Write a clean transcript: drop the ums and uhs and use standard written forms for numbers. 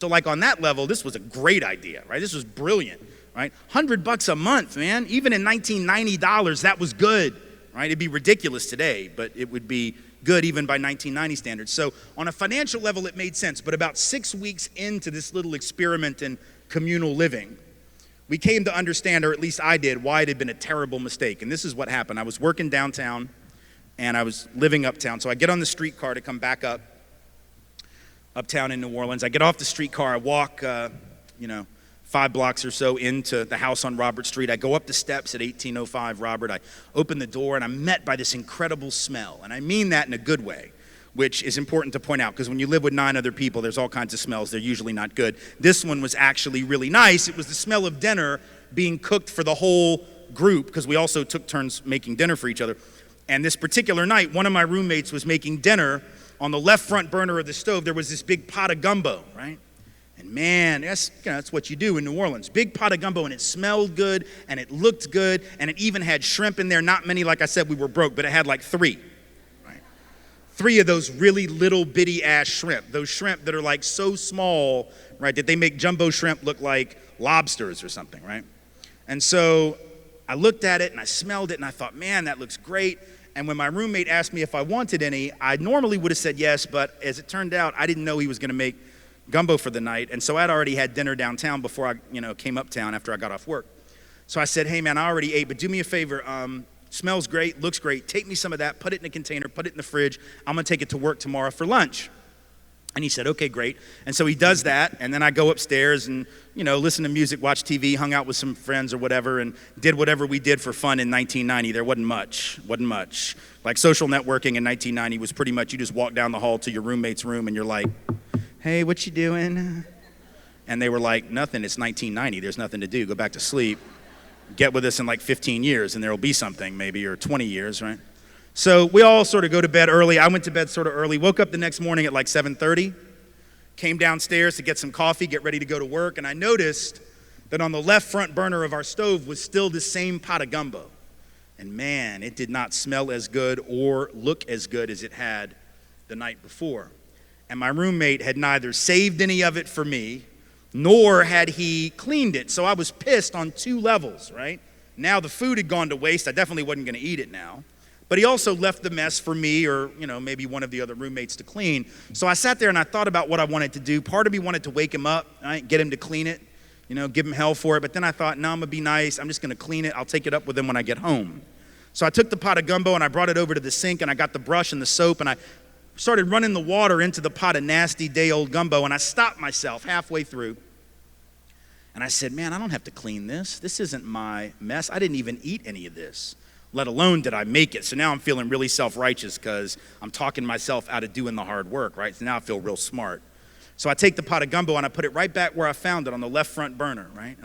So like on that level, this was a great idea, right? This was brilliant, right? $100 a month, man. Even in 1990 dollars, that was good, right? It'd be ridiculous today, but it would be good even by 1990 standards. So on a financial level, it made sense. But about 6 weeks into this little experiment in communal living, we came to understand, or at least I did, why it had been a terrible mistake. And this is what happened. I was working downtown and I was living uptown. So I get on the streetcar to come back uptown in New Orleans. I get off the streetcar, I walk, 5 blocks or so into the house on Robert Street. I go up the steps at 1805 Robert. I open the door and I'm met by this incredible smell. And I mean that in a good way, which is important to point out because when you live with 9 other people, there's all kinds of smells. They're usually not good. This one was actually really nice. It was the smell of dinner being cooked for the whole group because we also took turns making dinner for each other. And this particular night, one of my roommates was making dinner. On the left front burner of the stove, there was this big pot of gumbo, right? And man, that's what you do in New Orleans. Big pot of gumbo, and it smelled good, and it looked good, and it even had shrimp in there. Not many, like I said, we were broke, but it had like 3, right? 3 of those really little bitty ass shrimp. Those shrimp that are like so small, right, that they make jumbo shrimp look like lobsters or something, right? And so I looked at it, and I smelled it, and I thought, man, that looks great. And when my roommate asked me if I wanted any, I normally would have said yes, but as it turned out, I didn't know he was going to make gumbo for the night. And so I'd already had dinner downtown before I, came uptown after I got off work. So I said, hey man, I already ate, but do me a favor. Smells great, looks great. Take me some of that, put it in a container, put it in the fridge. I'm going to take it to work tomorrow for lunch. And he said, okay, great. And so he does that, and then I go upstairs and, listen to music, watch TV, hung out with some friends or whatever, and did whatever we did for fun in 1990. There wasn't much. Like social networking in 1990 was pretty much you just walk down the hall to your roommate's room and you're like, hey, what you doing? And they were like, nothing, it's 1990, there's nothing to do, go back to sleep. Get with us in like 15 years and there'll be something maybe, or 20 years, right? So we all sort of go to bed early. I went to bed sort of early, woke up the next morning at like 7:30, came downstairs to get some coffee, get ready to go to work, and I noticed that on the left front burner of our stove was still the same pot of gumbo. And man, it did not smell as good or look as good as it had the night before. And my roommate had neither saved any of it for me, nor had he cleaned it. So I was pissed on 2 levels, right? Now the food had gone to waste. I definitely wasn't going to eat it now. But he also left the mess for me or, maybe one of the other roommates to clean. So I sat there and I thought about what I wanted to do. Part of me wanted to wake him up, right? Get him to clean it, give him hell for it. But then I thought, no, I'm going to be nice. I'm just going to clean it. I'll take it up with him when I get home. So I took the pot of gumbo and I brought it over to the sink and I got the brush and the soap and I started running the water into the pot of nasty day-old gumbo, and I stopped myself halfway through. And I said, man, I don't have to clean this. This isn't my mess. I didn't even eat any of this, let alone did I make it. So now I'm feeling really self-righteous because I'm talking myself out of doing the hard work, right? So now I feel real smart. So I take the pot of gumbo and I put it right back where I found it on the left front burner, right?